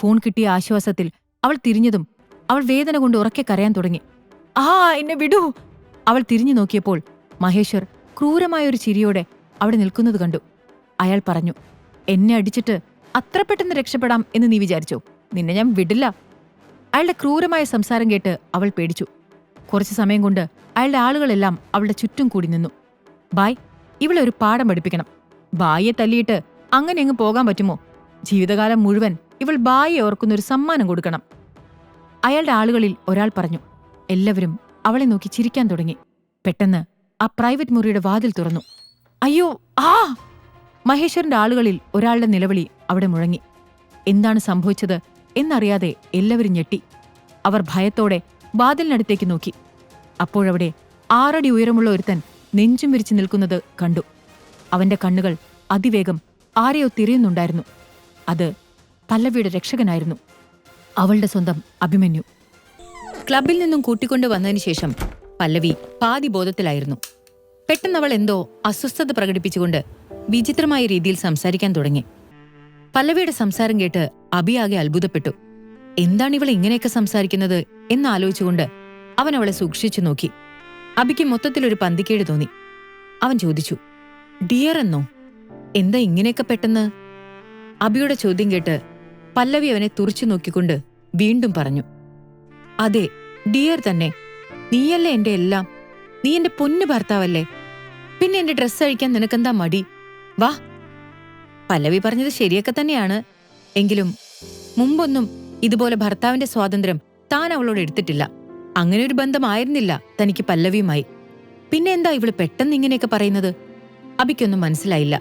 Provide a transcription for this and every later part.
Phone കിട്ടിയ ആശ്വാസത്തിൽ അവൾ തിരിഞ്ഞതും അവൾ വേദന കൊണ്ട് ഉറക്കെ കരയാൻ തുടങ്ങി. ആ എന്നെ വിടൂ! അവൾ തിരിഞ്ഞു നോക്കിയപ്പോൾ മഹേശ്വർ ക്രൂരമായൊരു ചിരിയോടെ അവിടെ നിൽക്കുന്നത് കണ്ടു. അയാൾ പറഞ്ഞു, എന്നെ അടിച്ചിട്ട് അത്ര പെട്ടെന്ന് രക്ഷപ്പെടാം എന്ന് നീ വിചാരിച്ചോ? നിന്നെ ഞാൻ വിടില്ല. അയാളുടെ ക്രൂരമായ സംസാരം കേട്ട് അവൾ പേടിച്ചു. കുറച്ചു സമയം കൊണ്ട് അയാളുടെ ആളുകളെല്ലാം അവളുടെ ചുറ്റും കൂടി നിന്നു. ബായ്, ഇവളെ ഒരു പാഠം പഠിപ്പിക്കണം. ബായിയെ തല്ലിയിട്ട് അങ്ങനെ അങ്ങ് പോകാൻ പറ്റുമോ? ജീവിതകാലം മുഴുവൻ ഇവൾ ബായിയെ ഓർക്കുന്നൊരു സമ്മാനം കൊടുക്കണം. അയാളുടെ ആളുകളിൽ ഒരാൾ പറഞ്ഞു. എല്ലാവരും അവളെ നോക്കി ചിരിക്കാൻ തുടങ്ങി. പെട്ടെന്ന് ആ പ്രൈവറ്റ് മുറിയുടെ വാതിൽ തുറന്നു. അയ്യോ, ആ! മഹേശ്വറിന്റെ ആളുകളിൽ ഒരാളുടെ നിലവിളി അവിടെ മുഴങ്ങി. എന്താണ് സംഭവിച്ചത് എന്നറിയാതെ എല്ലാവരും ഞെട്ടി. അവർ ഭയത്തോടെ വാതിലിനടുത്തേക്ക് നോക്കി. അപ്പോഴവിടെ 6 അടി ഉയരമുള്ള ഒരുത്തൻ നെഞ്ചും വിരിച്ചു നിൽക്കുന്നത് കണ്ടു. അവന്റെ കണ്ണുകൾ അതിവേഗം ആരെയോ തിരയുന്നുണ്ടായിരുന്നു. അത് പല്ലവിയുടെ രക്ഷകനായിരുന്നു, അവളുടെ സ്വന്തം അഭിമന്യു. ക്ലബിൽ നിന്നും കൂട്ടിക്കൊണ്ടു വന്നതിന് ശേഷം പല്ലവി പാതി ബോധത്തിലായിരുന്നു. പെട്ടെന്ന് അവൾ എന്തോ അസ്വസ്ഥത പ്രകടിപ്പിച്ചുകൊണ്ട് വിചിത്രമായ രീതിയിൽ സംസാരിക്കാൻ തുടങ്ങി. പല്ലവിയുടെ സംസാരം കേട്ട് അബി ആകെ അത്ഭുതപ്പെട്ടു. എന്താണ് ഇവൾ ഇങ്ങനെയൊക്കെ സംസാരിക്കുന്നത് എന്നാലോചിച്ചുകൊണ്ട് അവൻ അവളെ സൂക്ഷിച്ചു നോക്കി. അബിക്ക് മൊത്തത്തിലൊരു പന്തിക്കേട് തോന്നി. അവൻ ചോദിച്ചു, ഡിയർ എന്നോ? എന്താ ഇങ്ങനെയൊക്കെ പെട്ടെന്ന്? അബിയുടെ ചോദ്യം കേട്ട് പല്ലവി അവനെ തുറിച്ചു നോക്കിക്കൊണ്ട് വീണ്ടും പറഞ്ഞു, അതെ, ഡിയർ തന്നെ. നീയല്ലേ എന്റെ എല്ലാം. നീ എന്റെ പൊന്നു ഭർത്താവല്ലേ. പിന്നെ എന്റെ ഡ്രസ്സ് അഴിക്കാൻ നിനക്കെന്താ മടി? വാ. പല്ലവി പറഞ്ഞത് ശരിയൊക്കെ തന്നെയാണ്. എങ്കിലും മുമ്പൊന്നും ഇതുപോലെ ഭർത്താവിന്റെ സ്വാതന്ത്ര്യം താൻ അവളോട് എടുത്തിട്ടില്ല. അങ്ങനെ ഒരു ബന്ധമായിരുന്നില്ല തനിക്ക് പല്ലവിയുമായി. പിന്നെ എന്താ ഇവള് പെട്ടെന്ന് ഇങ്ങനെയൊക്കെ പറയുന്നത്? അബിക്കൊന്നും മനസ്സിലായില്ല.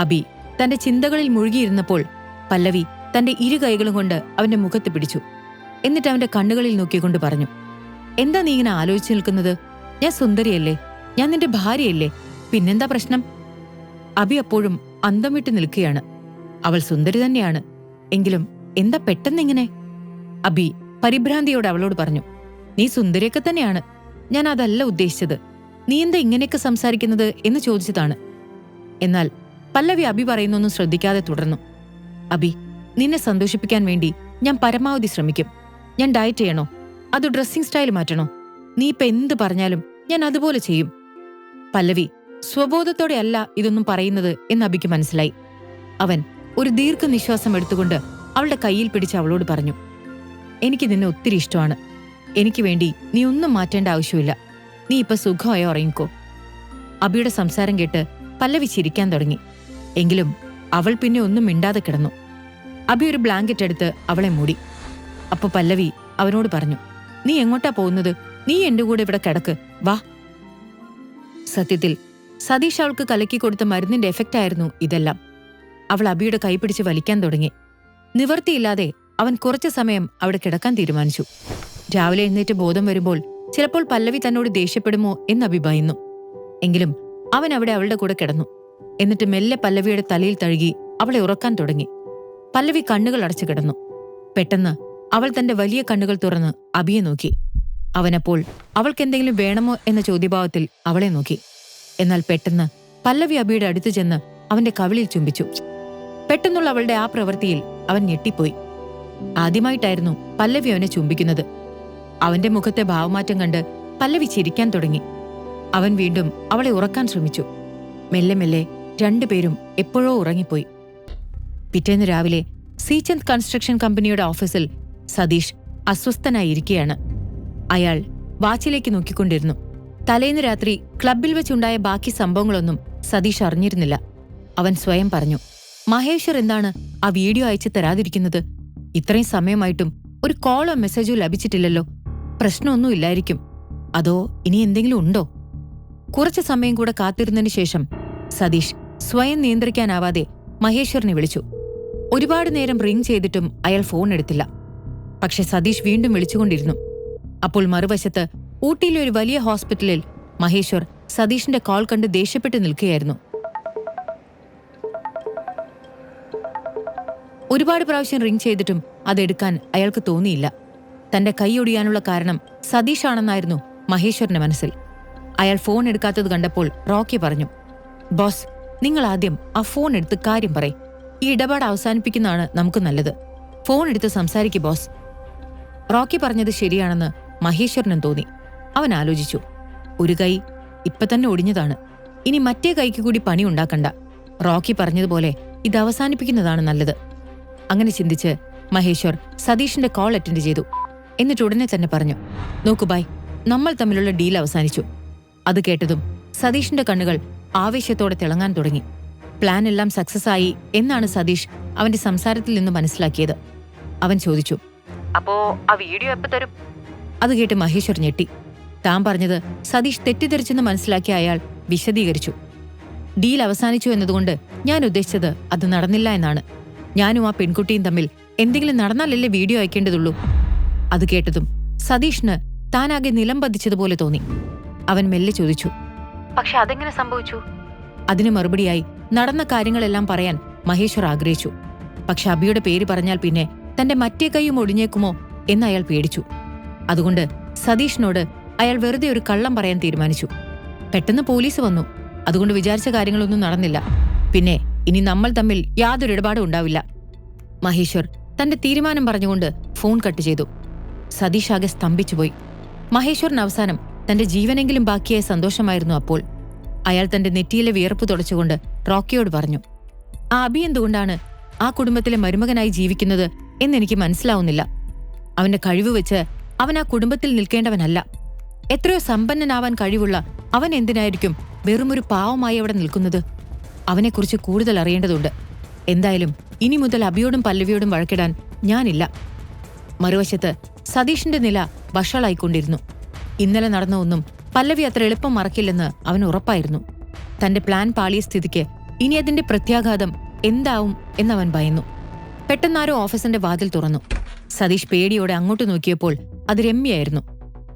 അബി തന്റെ ചിന്തകളിൽ മുഴുകിയിരുന്നപ്പോൾ പല്ലവി തന്റെ ഇരു കൈകളും കൊണ്ട് അവന്റെ മുഖത്ത് പിടിച്ചു. എന്നിട്ട് അവന്റെ കണ്ണുകളിൽ നോക്കിക്കൊണ്ട് പറഞ്ഞു, എന്താ നീ ഇങ്ങനെ ആലോചിച്ചു നിൽക്കുന്നത്? ഞാൻ സുന്ദരിയല്ലേ, ഞാൻ നിന്റെ ഭാര്യയല്ലേ, പിന്നെന്താ പ്രശ്നം? അബി അപ്പോഴും അന്തം വിട്ട് നിൽക്കുകയാണ്. അവൾ സുന്ദരി തന്നെയാണ്, എങ്കിലും എന്താ പെട്ടെന്നിങ്ങനെ? അബി പരിഭ്രാന്തിയോടെ അവളോട് പറഞ്ഞു, നീ സുന്ദരിയൊക്കെ തന്നെയാണ്, ഞാൻ അതല്ല ഉദ്ദേശിച്ചത്. നീ എന്താ ഇങ്ങനെയൊക്കെ സംസാരിക്കുന്നത് എന്ന് ചോദിച്ചതാണ്. എന്നാൽ പല്ലവി അബി പറയുന്നൊന്നും ശ്രദ്ധിക്കാതെ തുടർന്നു, അബി, നിന്നെ സന്തോഷിപ്പിക്കാൻ വേണ്ടി ഞാൻ പരമാവധി ശ്രമിക്കും. ഞാൻ ഡയറ്റ് ചെയ്യണോ അതോ ഡ്രസ്സിംഗ് സ്റ്റൈൽ മാറ്റണോ? നീ ഇപ്പൊ എന്ത് പറഞ്ഞാലും ഞാൻ അതുപോലെ ചെയ്യും. പല്ലവി സ്വബോധത്തോടെ അല്ല ഇതൊന്നും പറയുന്നത് എന്ന് അബിക്ക് മനസ്സിലായി. അവൻ ഒരു ദീർഘനിശ്വാസം എടുത്തുകൊണ്ട് അവളുടെ കയ്യിൽ പിടിച്ച് അവളോട് പറഞ്ഞു, എനിക്ക് നിന്നെ ഒത്തിരി ഇഷ്ടമാണ്. എനിക്ക് വേണ്ടി നീ ഒന്നും മാറ്റേണ്ട ആവശ്യമില്ല. നീ ഇപ്പൊ സുഖമായി ഉറങ്ങിക്കോ. അബിയുടെ സംസാരം കേട്ട് പല്ലവി ചിരിക്കാൻ തുടങ്ങി. എങ്കിലും അവൾ പിന്നെ ഒന്നും മിണ്ടാതെ കിടന്നു. അബി ഒരു ബ്ലാങ്കറ്റ് എടുത്ത് അവളെ മൂടി. അപ്പൊ പല്ലവി അവനോട് പറഞ്ഞു, നീ എങ്ങോട്ടാ പോകുന്നത്? നീ എന്റെ കൂടെ ഇവിടെ കിടക്ക്, വാ. സത്യത്തിൽ സതീഷ് അവൾക്ക് കലക്കി കൊടുത്ത മരുന്നിന്റെ എഫക്റ്റ് ആയിരുന്നു ഇതെല്ലാം. അവൾ അബിയുടെ കൈ പിടിച്ച് വലിക്കാൻ തുടങ്ങി. നിവർത്തിയില്ലാതെ അവൻ കുറച്ചു സമയം അവിടെ കിടക്കാൻ തീരുമാനിച്ചു. രാവിലെ എഴുന്നേറ്റ് ബോധം വരുമ്പോൾ ചിലപ്പോൾ പല്ലവി തന്നോട് ദേഷ്യപ്പെടുമോ എന്ന് അബി ഭയന്നു. എങ്കിലും അവൻ അവിടെ അവളുടെ കൂടെ കിടന്നു. എന്നിട്ട് മെല്ലെ പല്ലവിയുടെ തലയിൽ തഴുകി അവളെ ഉറക്കാൻ തുടങ്ങി. പല്ലവി കണ്ണുകൾ അടച്ചു കിടന്നു. പെട്ടെന്ന് അവൾ തന്റെ വലിയ കണ്ണുകൾ തുറന്ന് അബിയെ നോക്കി. അവനപ്പോൾ അവൾക്കെന്തെങ്കിലും വേണമോ എന്ന ചോദ്യഭാവത്തിൽ അവളെ നോക്കി. എന്നാൽ പെട്ടെന്ന് പല്ലവി അബിയുടെ അടുത്ത് ചെന്ന് അവന്റെ കവിളിൽ ചുംബിച്ചു. പെട്ടെന്നുള്ള അവളുടെ ആ പ്രവൃത്തിയിൽ അവൻ ഞെട്ടിപ്പോയി. ആദ്യമായിട്ടായിരുന്നു പല്ലവി അവനെ ചുംബിക്കുന്നത്. അവന്റെ മുഖത്തെ ഭാവമാറ്റം കണ്ട് പല്ലവി ചിരിക്കാൻ തുടങ്ങി. അവൻ വീണ്ടും അവളെ ഉറക്കാൻ ശ്രമിച്ചു. മെല്ലെ മെല്ലെ രണ്ടുപേരും എപ്പോഴോ ഉറങ്ങിപ്പോയി. പിറ്റേന്ന് രാവിലെ സീചന്ദ് കൺസ്ട്രക്ഷൻ കമ്പനിയുടെ ഓഫീസിൽ സതീഷ് അസ്വസ്ഥനായിരിക്കുകയാണ്. അയാൾ വാച്ചിലേക്ക് നോക്കിക്കൊണ്ടിരുന്നു. തലേന്ന് രാത്രി ക്ലബിൽ വെച്ചുണ്ടായ ബാക്കി സംഭവങ്ങളൊന്നും സതീഷ് അറിഞ്ഞിരുന്നില്ല. അവൻ സ്വയം പറഞ്ഞു, മഹേശ്വർ എന്താണ് ആ വീഡിയോ അയച്ചു തരാതിരിക്കുന്നത്? ഇത്രയും സമയമായിട്ടും ഒരു കോളോ മെസ്സേജോ ലഭിച്ചിട്ടില്ലല്ലോ. പ്രശ്നമൊന്നും ഇല്ലായിരിക്കും. അതോ ഇനി എന്തെങ്കിലും ഉണ്ടോ? കുറച്ചു സമയം കൂടെ കാത്തിരുന്നതിന് ശേഷം സതീഷ് സ്വയം നിയന്ത്രിക്കാനാവാതെ മഹേശ്വറിനെ വിളിച്ചു. ഒരുപാട് നേരം റിംഗ് ചെയ്തിട്ടും അയാൾ ഫോൺ എടുത്തില്ല. പക്ഷെ സതീഷ് വീണ്ടും വിളിച്ചുകൊണ്ടിരുന്നു. അപ്പോൾ മറുവശത്ത് ഊട്ടിയിലെ ഒരു വലിയ ഹോസ്പിറ്റലിൽ മഹേശ്വർ സതീഷിന്റെ കോൾ കണ്ട് ദേഷ്യപ്പെട്ട് നിൽക്കുകയായിരുന്നു. ഒരുപാട് പ്രാവശ്യം റിംഗ് ചെയ്തിട്ടും അതെടുക്കാൻ അയാൾക്ക് തോന്നിയില്ല. തന്റെ കൈയൊടിയാനുള്ള കാരണം സതീഷാണെന്നായിരുന്നു മഹേശ്വറിന്റെ മനസ്സിൽ. അയാൾ ഫോൺ എടുക്കാത്തത് കണ്ടപ്പോൾ റോക്കി പറഞ്ഞു, ബോസ്, നിങ്ങൾ ആദ്യം ആ ഫോൺ എടുത്ത് കാര്യം പറയ്. ഈ ഇടപാട് അവസാനിപ്പിക്കുന്നതാണ് നമുക്ക് നല്ലത്. ഫോൺ എടുത്ത് സംസാരിക്കു ബോസ്. റോക്കി പറഞ്ഞത് ശരിയാണെന്ന് മഹേശ്വരനും തോന്നി. അവൻ ആലോചിച്ചു, ഒരു കൈ ഇപ്പൊ തന്നെ ഒടിഞ്ഞതാണ്, ഇനി മറ്റേ കൈക്ക് കൂടി പണി ഉണ്ടാക്കണ്ട. റോക്കി പറഞ്ഞതുപോലെ ഇത് അവസാനിപ്പിക്കുന്നതാണ് നല്ലത്. അങ്ങനെ ചിന്തിച്ച് മഹേശ്വർ സതീഷിന്റെ കോൾ അറ്റൻഡ് ചെയ്തു. എന്നിട്ട് ഉടനെ തന്നെ പറഞ്ഞു, നോക്കു ബായ്, നമ്മൾ തമ്മിലുള്ള ഡീൽ അവസാനിച്ചു. അത് കേട്ടതും സതീഷിന്റെ കണ്ണുകൾ ആവേശത്തോടെ തിളങ്ങാൻ തുടങ്ങി. പ്ലാൻ എല്ലാം സക്സസ് ആയി എന്നാണ് സതീഷ് അവന്റെ സംസാരത്തിൽ നിന്ന് മനസ്സിലാക്കിയത്. അവൻ ചോദിച്ചു, അപ്പോ ആ വീഡിയോ എപ്പോ തരും? അത് കേട്ട് മഹേശ്വർ ഞെട്ടി. താൻ പറഞ്ഞത് സതീഷ് തെറ്റിദ്ധരിച്ചെന്ന് മനസ്സിലാക്കിയ അയാൾ വിശദീകരിച്ചു. ഡീൽ അവസാനിച്ചു എന്നതുകൊണ്ട് ഞാൻ ഉദ്ദേശിച്ചത് അത് നടന്നില്ല എന്നാണ്. ഞാനും ആ പെൺകുട്ടിയും തമ്മിൽ എന്തെങ്കിലും നടന്നാലല്ലേ വീഡിയോ അയക്കേണ്ടതുള്ളൂ. അത് കേട്ടതും സതീഷിന് താനാകെ നിലം പതിച്ചതുപോലെ തോന്നി. അവൻ മെല്ലെ ചോദിച്ചു, പക്ഷെ അതെങ്ങനെ സംഭവിച്ചു? അതിന് മറുപടിയായി നടന്ന കാര്യങ്ങളെല്ലാം പറയാൻ മഹേശ്വർ ആഗ്രഹിച്ചു. പക്ഷെ അബിയുടെ പേര് പറഞ്ഞാൽ പിന്നെ തന്റെ മറ്റേ കൈയും ഒടിഞ്ഞേക്കുമോ എന്ന് അയാൾ പേടിച്ചു. അതുകൊണ്ട് സതീഷിനോട് അയാൾ വെറുതെ ഒരു കള്ളം പറയാൻ തീരുമാനിച്ചു. പെട്ടെന്ന് പോലീസ് വന്നു. അതുകൊണ്ട് വിചാരിച്ച കാര്യങ്ങളൊന്നും നടന്നില്ല. പിന്നെ ഇനി നമ്മൾ തമ്മിൽ യാതൊരു ഇടപാടും ഉണ്ടാവില്ല. മഹേശ്വർ തന്റെ തീരുമാനം പറഞ്ഞുകൊണ്ട് ഫോൺ കട്ട് ചെയ്തു. സതീഷ് ആകെ സ്തംഭിച്ചുപോയി. മഹേശ്വറിന് അവസാനം തന്റെ ജീവനെങ്കിലും ബാക്കിയായ സന്തോഷമായിരുന്നു അപ്പോൾ. അയാൾ തന്റെ നെറ്റിയിലെ വിയർപ്പ് തുടച്ചുകൊണ്ട് റോക്കിയോട് പറഞ്ഞു, ആ അബി എന്തുകൊണ്ടാണ് ആ കുടുംബത്തിലെ മരുമകനായി ജീവിക്കുന്നത് എന്നെനിക്ക് മനസ്സിലാവുന്നില്ല. അവന്റെ കഴിവ് വെച്ച് അവൻ ആ കുടുംബത്തിൽ നിൽക്കേണ്ടവനല്ല. എത്രയോ സമ്പന്നനാവാൻ കഴിവുള്ള അവൻ എന്തിനായിരിക്കും വെറുമൊരു പാവമായി അവിടെ നിൽക്കുന്നത്? അവനെക്കുറിച്ച് കൂടുതൽ അറിയേണ്ടതുണ്ട്. എന്തായാലും ഇനി മുതൽ അബിയോടും പല്ലവിയോടും വഴക്കിടാൻ ഞാനില്ല. മറുവശത്ത് സതീഷിന്റെ നില വഷളായിക്കൊണ്ടിരുന്നു. ഇന്നലെ നടന്ന ഒന്നും പല്ലവി അത്ര എളുപ്പം മറക്കില്ലെന്ന് അവന് ഉറപ്പായിരുന്നു. തന്റെ പ്ലാൻ പാളിയ സ്ഥിതിക്ക് ഇനി അതിന്റെ പ്രത്യാഘാതം എന്താവും എന്നവൻ ഭയന്നു. പെട്ടെന്നാരോ ഓഫീസിന്റെ വാതിൽ തുറന്നു. സതീഷ് പേടിയോടെ അങ്ങോട്ട് നോക്കിയപ്പോൾ അത് രമ്യയായിരുന്നു.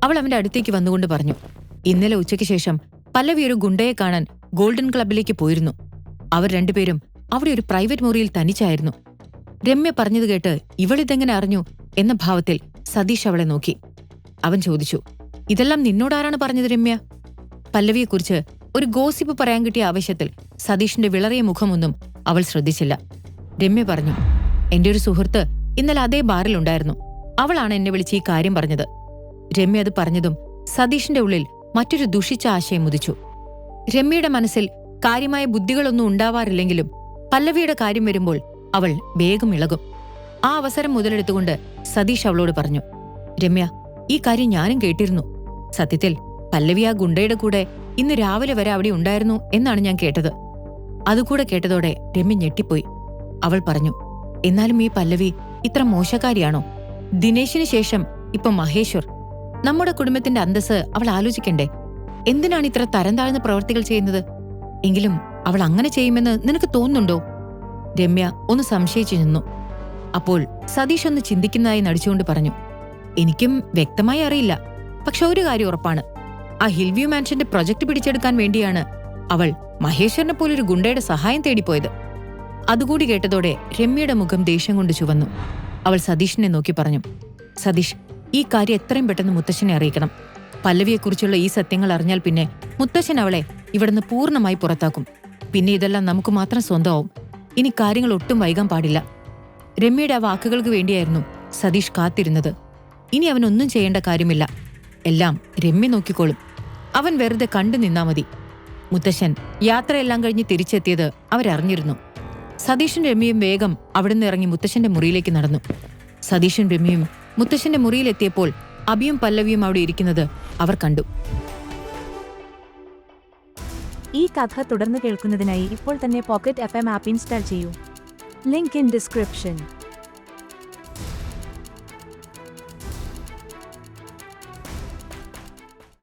അവൾ അവന്റെ അടുത്തേക്ക് വന്നുകൊണ്ട് പറഞ്ഞു, ഇന്നലെ ഉച്ചയ്ക്ക് ശേഷം പല്ലവി ഒരു ഗുണ്ടയെ കാണാൻ ഗോൾഡൻ ക്ലബിലേക്ക് പോയിരുന്നു. അവർ രണ്ടുപേരും അവിടെ ഒരു പ്രൈവറ്റ് മുറിയിൽ തനിച്ചായിരുന്നു. രമ്യ പറഞ്ഞത് കേട്ട് ഇവളിതെങ്ങനെ അറിഞ്ഞു എന്ന ഭാവത്തിൽ സതീഷ് അവളെ നോക്കി. അവൻ ചോദിച്ചു, ഇതെല്ലാം നിന്നോടാരാണ് പറഞ്ഞത് രമ്യ? പല്ലവിയെക്കുറിച്ച് ഒരു ഗോസിപ്പ് പറയാൻ കിട്ടിയ ആവശ്യത്തിൽ സതീഷിന്റെ വിളറിയ മുഖമൊന്നും അവൾ ശ്രദ്ധിച്ചില്ല. രമ്യ പറഞ്ഞു, എന്റെ ഒരു സുഹൃത്ത് ഇന്നലെ അതേ ബാറിലുണ്ടായിരുന്നു. അവളാണ് എന്നെ വിളിച്ച് ഈ കാര്യം പറഞ്ഞത്. രമ്യ അത് പറഞ്ഞതും സതീഷിന്റെ ഉള്ളിൽ മറ്റൊരു ദുഷിച്ച ആശയം ഉദിച്ചു. രമ്യയുടെ മനസ്സിൽ കാര്യമായ ബുദ്ധികളൊന്നും ഉണ്ടാവാറില്ലെങ്കിലും പല്ലവിയുടെ കാര്യം വരുമ്പോൾ അവൾ വേഗം ഇളകും. ആ അവസരം മുതലെടുത്തുകൊണ്ട് സതീഷ് അവളോട് പറഞ്ഞു, രമ്യ, ഈ കാര്യം ഞാനും കേട്ടിരുന്നു. സത്യത്തിൽ പല്ലവി ആ ഗുണ്ടയുടെ കൂടെ ഇന്ന് രാവിലെ വരെ അവിടെ ഉണ്ടായിരുന്നു എന്നാണ് ഞാൻ കേട്ടത്. അതുകൂടെ കേട്ടതോടെ രമ്യ ഞെട്ടിപ്പോയി. അവൾ പറഞ്ഞു, എന്നാലും ഈ പല്ലവി ഇത്ര മോശക്കാരിയാണോ? ദിനേശിന് ശേഷം ഇപ്പൊ മഹേശ്വർ. നമ്മുടെ കുടുംബത്തിന്റെ അന്തസ് അവൾ ആലോചിക്കണ്ടേ? എന്തിനാണ് ഇത്ര തരം താഴ്ന്ന പ്രവർത്തികൾ ചെയ്യുന്നത്? എങ്കിലും അവൾ അങ്ങനെ ചെയ്യുമെന്ന് നിനക്ക് തോന്നുന്നുണ്ടോ? രമ്യ ഒന്ന് സംശയിച്ചു നിന്നു. അപ്പോൾ സതീഷ് ഒന്ന് ചിന്തിക്കുന്നതായി നടിച്ചുകൊണ്ട് പറഞ്ഞു, എനിക്കും വ്യക്തമായി അറിയില്ല. പക്ഷെ ഒരു കാര്യം ഉറപ്പാണ്, ആ ഹിൽവ്യൂ മാൻഷന്റെ പ്രൊജക്ട് പിടിച്ചെടുക്കാൻ വേണ്ടിയാണ് അവൾ മഹേശ്വരനെ പോലൊരു ഗുണ്ടയുടെ സഹായം തേടിപ്പോയത്. അതുകൂടി കേട്ടതോടെ രമ്യയുടെ മുഖം ദേഷ്യം കൊണ്ട് ചുവന്നു. അവൾ സതീഷിനെ നോക്കി പറഞ്ഞു, സതീഷ്, ഈ കാര്യം എത്രയും പെട്ടെന്ന് മുത്തശ്ശനെ അറിയിക്കണം. പല്ലവിയെക്കുറിച്ചുള്ള ഈ സത്യങ്ങൾ അറിഞ്ഞാൽ പിന്നെ മുത്തശ്ശൻ അവളെ ഇവിടുന്ന് പൂർണ്ണമായി പുറത്താക്കും. പിന്നെ ഇതെല്ലാം നമുക്ക് മാത്രം സ്വന്തമാവും. ഇനി കാര്യങ്ങൾ ഒട്ടും വൈകാൻ പാടില്ല. രമ്യയുടെ ആ വാക്കുകൾക്ക് വേണ്ടിയായിരുന്നു സതീഷ് കാത്തിരുന്നത്. ഇനി അവനൊന്നും ചെയ്യേണ്ട കാര്യമില്ല. എല്ലാം രമ്യ നോക്കിക്കോളും. അവൻ വെറുതെ കണ്ടു നിന്നാ മതി. മുത്തശ്ശൻ യാത്രയെല്ലാം കഴിഞ്ഞ് തിരിച്ചെത്തിയത് അവരറിഞ്ഞിരുന്നു. സതീഷും രമ്യയും വേഗം അവിടുന്ന് ഇറങ്ങി മുത്തശ്ശന്റെ മുറിയിലേക്ക് നടന്നു. സതീഷും രമ്യയും മുത്തശ്ശന്റെ മുറിയിലെത്തിയപ്പോൾ അബിയും പല്ലവിയും അവിടെ ഇരിക്കുന്നത് അവർ കണ്ടു. ഈ കഥ തുടർന്ന് കേൾക്കുന്നതിനായി ഇപ്പോൾ തന്നെ പോക്കറ്റ് FM ആപ്പ് ഇൻസ്റ്റാൾ ചെയ്യൂ. Link in description.